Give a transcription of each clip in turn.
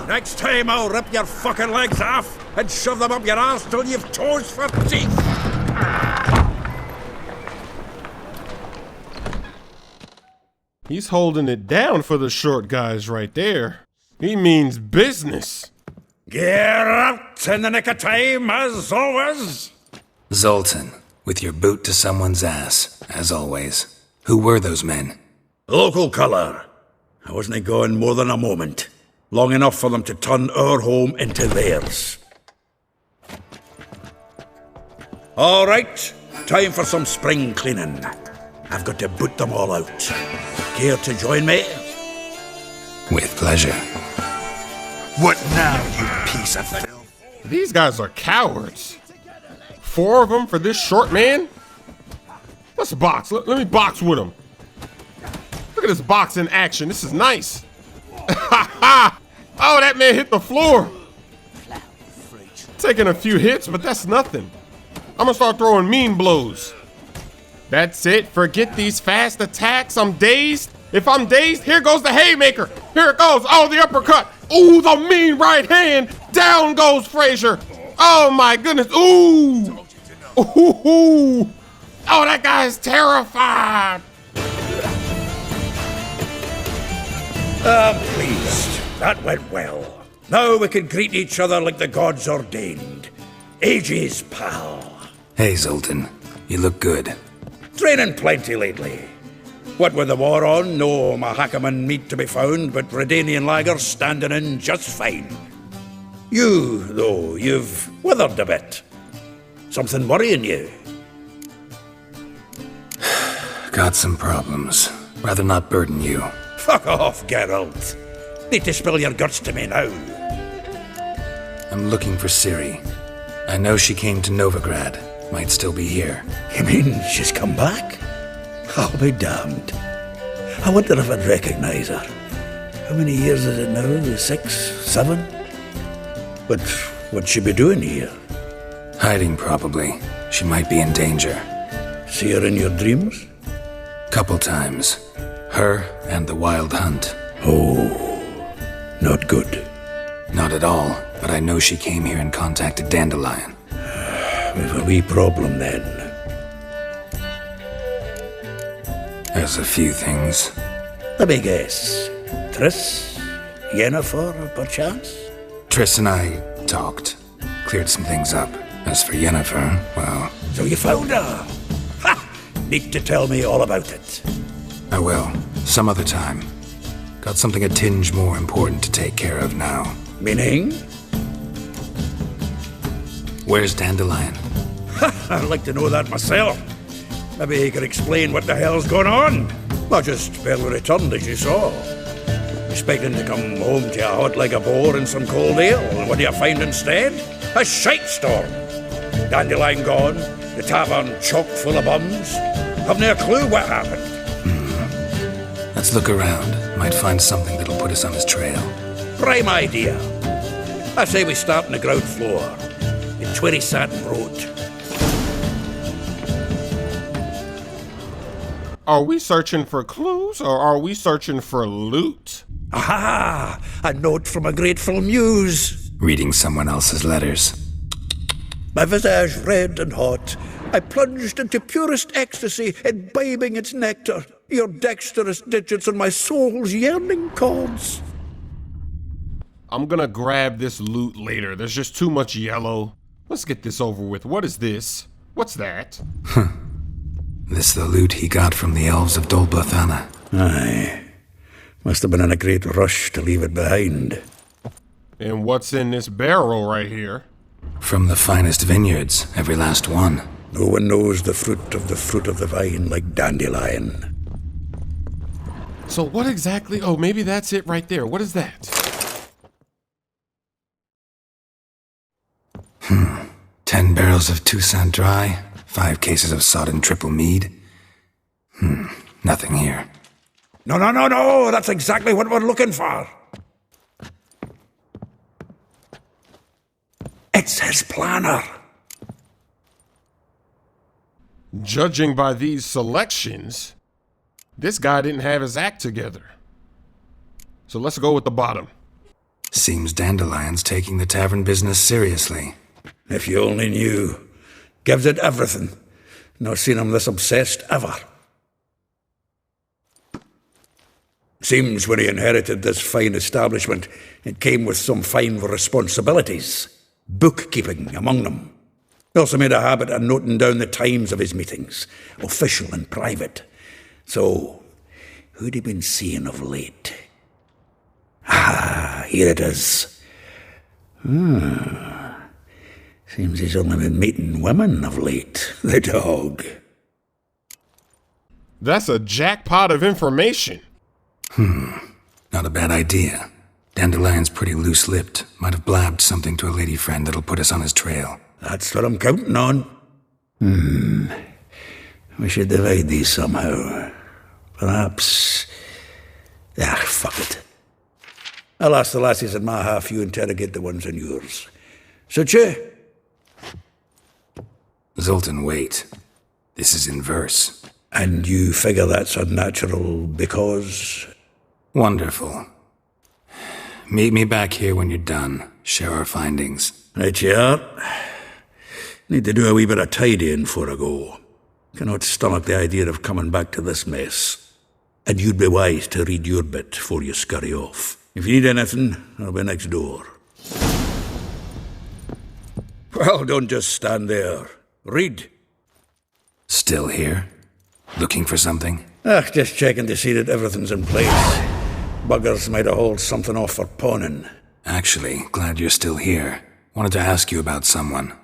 Next time I'll rip your fucking legs off and shove them up your arse till you've toes for teeth. He's holding it down for the short guys right there. He means business. Geralt in the nick of time, as always. Zoltan, with your boot to someone's ass, as always. Who were those men? Local colour. I wasn't gone more than a moment. Long enough for them to turn our home into theirs. All right, time for some spring cleaning. I've got to boot them all out. Care to join me? With pleasure. What now, you piece of filth? These guys are cowards. 4 of them for this short man? Let's box. Let me box with him. Look at this box in action. This is nice. Ha ha! Oh, that man hit the floor. Taking a few hits, but that's nothing. I'm gonna start throwing mean blows. That's it. Forget these fast attacks. I'm dazed. If I'm dazed, here goes the haymaker. Here it goes. Oh, the uppercut. Ooh, the mean right hand. Down goes Frazier. Oh my goodness. Ooh. Ooh. Oh, that guy's terrified. I'm pleased. That went well. Now we can greet each other like the gods ordained. Ages, pal. Hey, Zoltan. You look good. Training plenty lately. What with the war on, no Mahakaman meat to be found, but Redanian lagers standing in just fine. You, though, you've withered a bit. Something worrying you? Got some problems. Rather not burden you. Fuck off, Geralt. Need to spill your guts to me now. I'm looking for Ciri. I know she came to Novigrad. Might still be here. You mean she's come back? I'll be damned. I wonder if I'd recognize her. How many years is it now? 6, 7? But what'd she be doing here? Hiding, probably. She might be in danger. See her in your dreams? Couple times. Her and the Wild Hunt. Oh, not good. Not at all, but I know she came here and contacted Dandelion. We've a wee problem then. There's a few things. Let me guess. Triss? Yennefer, perchance? Triss and I talked. Cleared some things up. As for Yennefer, well... So you found her? Ha! Need to tell me all about it. I will. Some other time. Got something a tinge more important to take care of now. Meaning? Where's Dandelion? I'd like to know that myself. Maybe he could explain what the hell's going on. I just barely returned, as you saw. Expecting to come home to a hot like a boar and some cold ale, and what do you find instead? A shite storm. Dandelion gone, the tavern chock full of bums. Have no clue what happened. Let's look around. Might find something that'll put us on his trail. Prime idea. I say we start on the ground floor, in 20 Satin Road. Are we searching for clues or are we searching for loot? Aha! A note from a grateful muse. Reading someone else's letters. My visage red and hot, I plunged into purest ecstasy, imbibing its nectar, your dexterous digits on my soul's yearning chords. I'm gonna grab this loot later. There's just too much yellow. Let's get this over with. What is this? What's that? This the loot he got from the elves of Dol Blathanna. Aye. Must have been in a great rush to leave it behind. And what's in this barrel right here? From the finest vineyards, every last one. No one knows the fruit of the vine like Dandelion. So what exactly? Oh, maybe that's it right there. What is that? 10 barrels of Toussaint Dry, 5 cases of sodden triple mead. Nothing here. No, that's exactly what we're looking for. It's his planner. Judging by these selections, This guy didn't have his act together. So let's go with the bottom. Seems Dandelion's taking the tavern business seriously. If you only knew. Gives it everything. Not seen him this obsessed ever. Seems when he inherited this fine establishment, it came with some fine responsibilities. Bookkeeping among them. He also made a habit of noting down the times of his meetings, official and private. So, who'd he been seeing of late? Ah, here it is. Seems he's only been meeting women of late, the dog. That's a jackpot of information. Not a bad idea. Dandelion's pretty loose-lipped. Might have blabbed something to a lady friend that'll put us on his trail. That's what I'm counting on. We should divide these somehow. Perhaps... fuck it. I'll ask the lassies in my half, you interrogate the ones in yours. Suit you? Zoltan, wait. This is in verse. And you figure that's unnatural because... Wonderful. Meet me back here when you're done. Share our findings. Right you are. Need to do a wee bit of tidying before I go. Cannot stomach the idea of coming back to this mess. And you'd be wise to read your bit before you scurry off. If you need anything, I'll be next door. Well, don't just stand there. Read. Still here? Looking for something? Just checking to see that everything's in place. Buggers might have hauled something off for pawning. Actually, glad you're still here. Wanted to ask you about someone.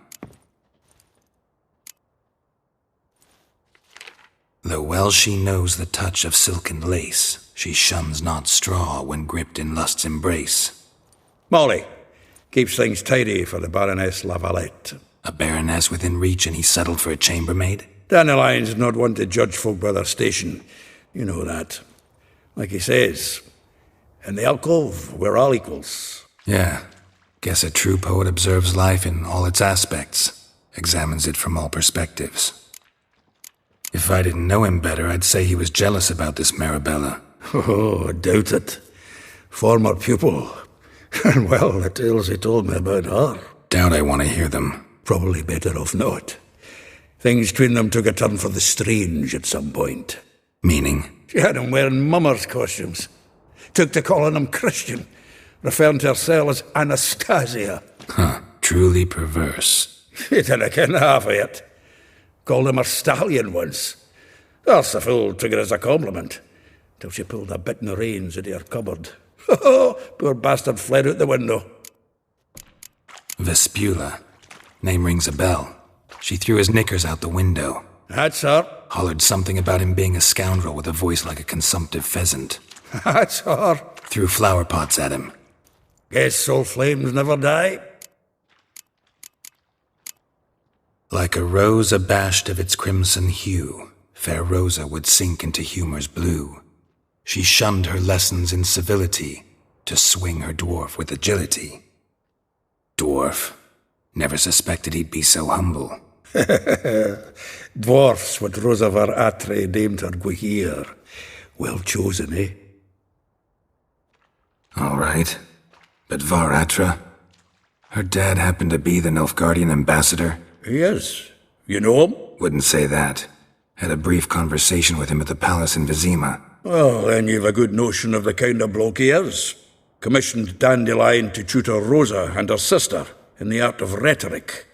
Though well she knows the touch of silken lace, she shuns not straw when gripped in lust's embrace. Molly. Keeps things tidy for the Baroness Lavalette. A baroness within reach and he settled for a chambermaid? Dandelion's not one to judge folk by their station. You know that. Like he says, in the alcove, we're all equals. Yeah. Guess a true poet observes life in all its aspects, examines it from all perspectives. If I didn't know him better, I'd say he was jealous about this Marabella. Oh, doubt it. Former pupil. And well, the tales he told me about her. Doubt I want to hear them. Probably better off not. Things between them took a turn for the strange at some point. Meaning? She had him wearing mummers' costumes. Took to calling him Christian, referring to herself as Anastasia. Truly perverse. She didn't ken half of it. Called him her stallion once. That's the fool took it as a compliment, till she pulled a bit in the reins into her cupboard. Poor bastard fled out the window. Vespula. Name rings a bell. She threw his knickers out the window. That's her. Hollered something about him being a scoundrel with a voice like a consumptive pheasant. That's her. Threw flower pots at him. Guess soul flames never die. Like a rose abashed of its crimson hue, fair Rosa would sink into humor's blue. She shunned her lessons in civility to swing her dwarf with agility. Dwarf. Never suspected he'd be so humble. Dwarfs what Rosa var Atre deemed her Guihir. Well chosen, eh? All right. But Var Atra? Her dad happened to be the Nilfgaardian ambassador? He is. You know him? Wouldn't say that. Had a brief conversation with him at the palace in Vizima. Well, then you've a good notion of the kind of bloke he is. Commissioned Dandelion to tutor Rosa and her sister in the art of rhetoric.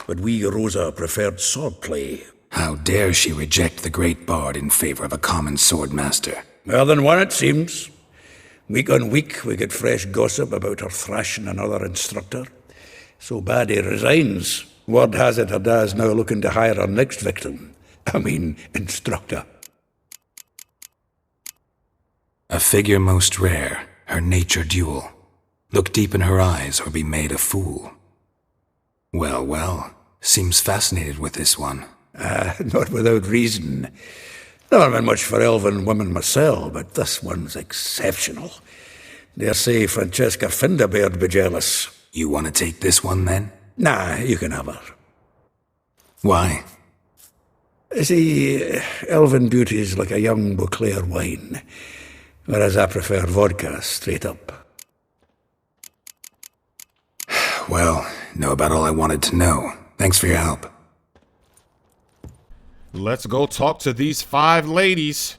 But we Rosa preferred swordplay. How dare she reject the great bard in favor of a common swordmaster? More than one, it seems. Week on week, we get fresh gossip about her thrashing another instructor. So bad he resigns. Word has it her dad's now looking to hire her next victim. Instructor. A figure most rare, her nature dual. Look deep in her eyes or be made a fool. Well, seems fascinated with this one. Not without reason. Never been much for elven women myself, but this one's exceptional. Dare say Francesca Finderbeard be jealous. You want to take this one then? Nah, you can have her. Why? See, elven beauty's like a young Beauclair wine, whereas I prefer vodka straight up. Well, know about all I wanted to know. Thanks for your help. Let's go talk to these 5 ladies.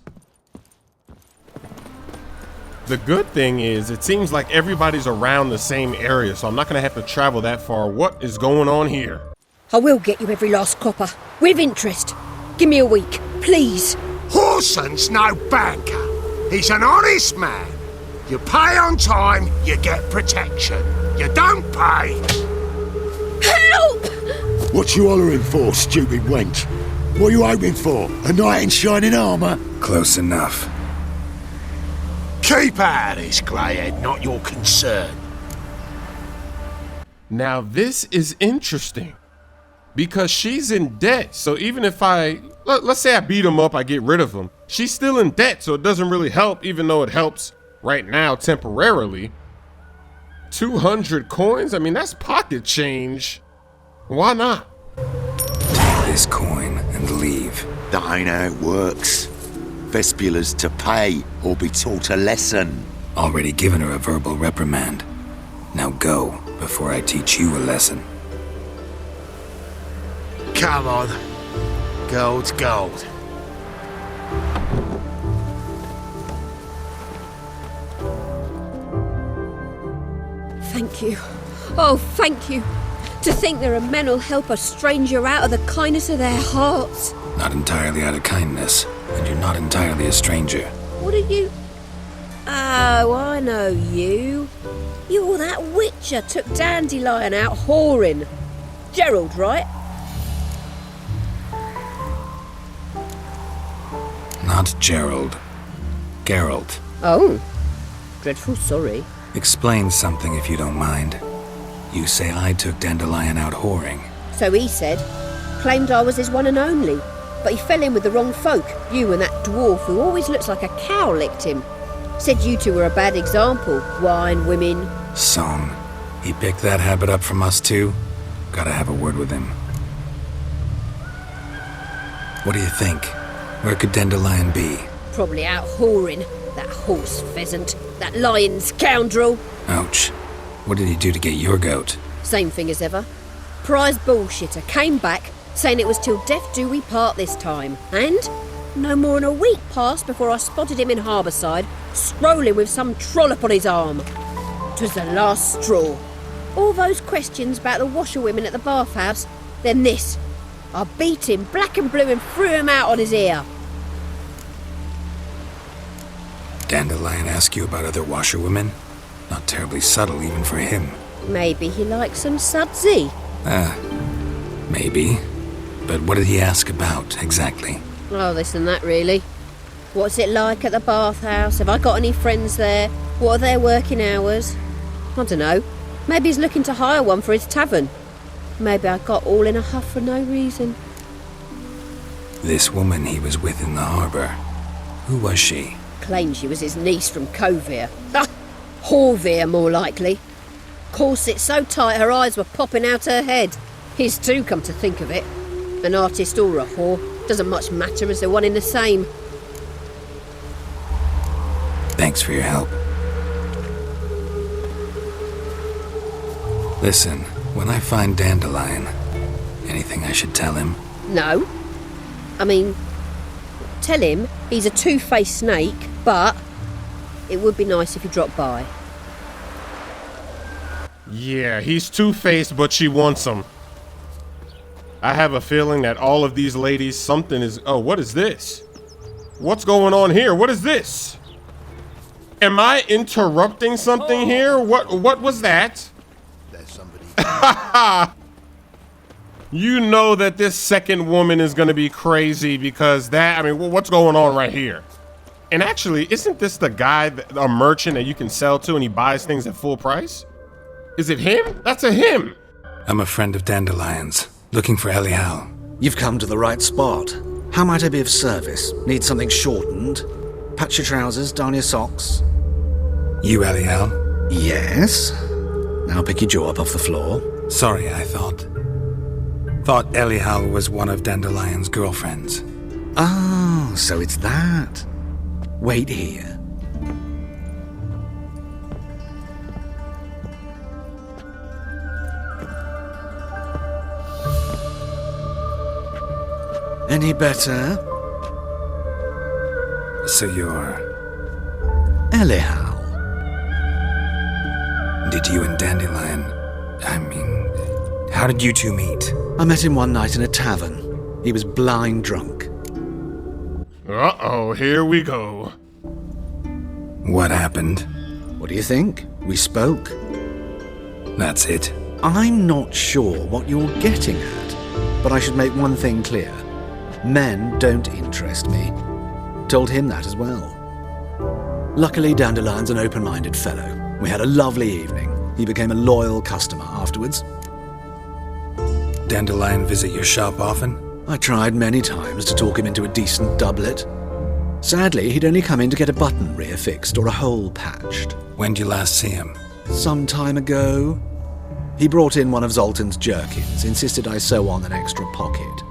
The good thing is, it seems like everybody's around the same area, so I'm not gonna have to travel that far. What is going on here? I will get you every last copper, with interest. Give me a week, please. Horson's no banker. He's an honest man. You pay on time, you get protection. You don't pay. Help! What you hollering for, stupid wench? What are you hoping for? A knight in shining armour? Close enough. Keep out of this, Greyhead, not your concern. Now this is interesting. Because she's in debt, so even if let's say I beat him up, I get rid of him. She's still in debt, so it doesn't really help, even though it helps right now temporarily. 200 coins? I mean, that's pocket change. Why not? Take this coin and leave. That ain't how it works. Vespula's to pay or be taught a lesson. Already given her a verbal reprimand. Now go, before I teach you a lesson. Come on. Gold's gold. Thank you. Oh, thank you. To think there are men who'll help a stranger out of the kindness of their hearts. Not entirely out of kindness, and you're not entirely a stranger. What are you... Oh, I know you. You're that witcher took Dandelion out whoring. Geralt, right? Not Gerald. Geralt. Oh. Dreadful sorry. Explain something if you don't mind. You say I took Dandelion out whoring. So he said. Claimed I was his one and only. But he fell in with the wrong folk. You and that dwarf who always looks like a cow licked him. Said you two were a bad example. Wine, women. Song. He picked that habit up from us too? Gotta have a word with him. What do you think? Where could Dandelion be? Probably out whoring. That horse pheasant. That lying scoundrel. Ouch. What did he do to get your goat? Same thing as ever. Prize bullshitter came back saying it was till death do we part this time. And no more than a week passed before I spotted him in Harbourside, strolling with some trollop on his arm. 'Twas the last straw. All those questions about the washerwomen at the bathhouse, then this. I beat him black and blue and threw him out on his ear. Dandelion ask you about other washerwomen? Not terribly subtle even for him. Maybe he likes some sudsy. Maybe. But what did he ask about, exactly? Oh, this and that, really. What's it like at the bathhouse? Have I got any friends there? What are their working hours? I don't know. Maybe he's looking to hire one for his tavern. Maybe I got all in a huff for no reason. This woman he was with in the harbour. Who was she? Claimed she was his niece from Kovir. Horvir, more likely. Corset so tight her eyes were popping out her head. His too, come to think of it. An artist or a whore. Doesn't much matter as they're one in the same. Thanks for your help. Listen, when I find Dandelion, anything I should tell him? No. I mean, tell him he's a two-faced snake, but it would be nice if he dropped by. Yeah, he's two-faced, but she wants him. I have a feeling that all of these ladies, something is... Oh, what is this? What's going on here? What is this? Am I interrupting something here? What was that? There's somebody. You know that this second woman is gonna be crazy because that... I mean, what's going on right here? And actually, isn't this the guy, a merchant that you can sell to and he buys things at full price? Is it him? That's a him. I'm a friend of Dandelion's, looking for Elial. You've come to the right spot. How might I be of service? Need something shortened? Patch your trousers, darn your socks? You Elial? Yes. Now pick your jaw up off the floor. Sorry, I thought... Thought Elihal was one of Dandelion's girlfriends. Ah, so it's that. Wait here. Any better? So you're... Elihal. Did you and Dandelion... how did you two meet? I met him one night in a tavern. He was blind drunk. Uh-oh, here we go. What happened? What do you think? We spoke. That's it. I'm not sure what you're getting at, but I should make one thing clear. Men don't interest me. Told him that as well. Luckily, Dandelion's an open-minded fellow. We had a lovely evening. He became a loyal customer afterwards. Dandelion visit your shop often? I tried many times to talk him into a decent doublet. Sadly, he'd only come in to get a button reaffixed or a hole patched. When did you last see him? Some time ago. He brought in one of Zoltan's jerkins, insisted I sew on an extra pocket.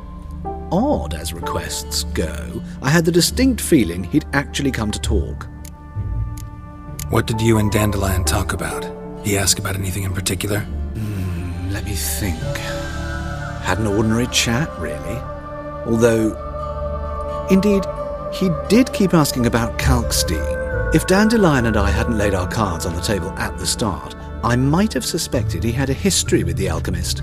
Odd as requests go, I had the distinct feeling he'd actually come to talk. What did you and Dandelion talk about? He asked about anything in particular? Let me think. Had an ordinary chat, really. Although, indeed, he did keep asking about Kalkstein. If Dandelion and I hadn't laid our cards on the table at the start, I might have suspected he had a history with the alchemist.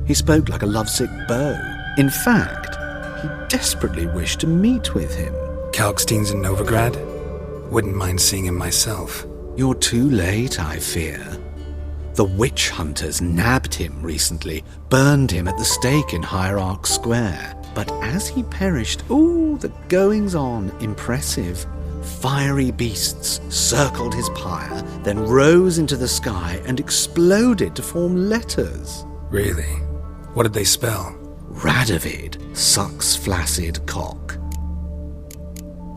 He spoke like a lovesick beau. In fact, he desperately wished to meet with him. Kalkstein's in Novigrad? Wouldn't mind seeing him myself. You're too late, I fear. The witch hunters nabbed him recently, burned him at the stake in Hierarch Square. But as he perished, the goings-on impressive. Fiery beasts circled his pyre, then rose into the sky and exploded to form letters. Really? What did they spell? Radovid sucks flaccid cock.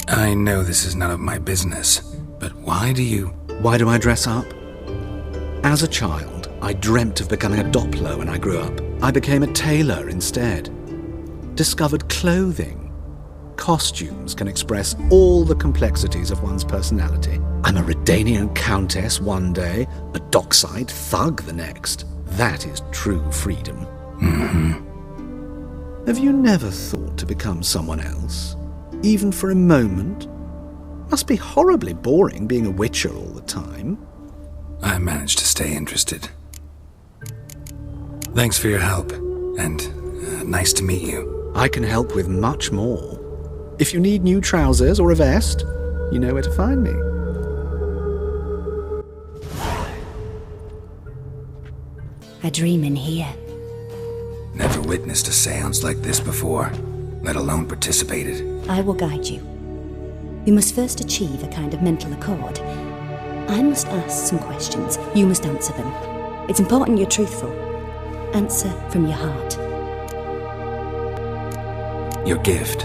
I know this is none of my business, but why do I dress up? As a child, I dreamt of becoming a Doppler when I grew up. I became a tailor instead. Discovered clothing. Costumes can express all the complexities of one's personality. I'm a Redanian countess one day, a dockside thug the next. That is true freedom. Mm-hmm. Have you never thought to become someone else? Even for a moment? Must be horribly boring being a witcher all the time. I managed to stay interested. Thanks for your help, and nice to meet you. I can help with much more. If you need new trousers or a vest, you know where to find me. A dream in here. Never witnessed a seance like this before, let alone participated. I will guide you. You must first achieve a kind of mental accord. I must ask some questions. You must answer them. It's important you're truthful. Answer from your heart. Your gift.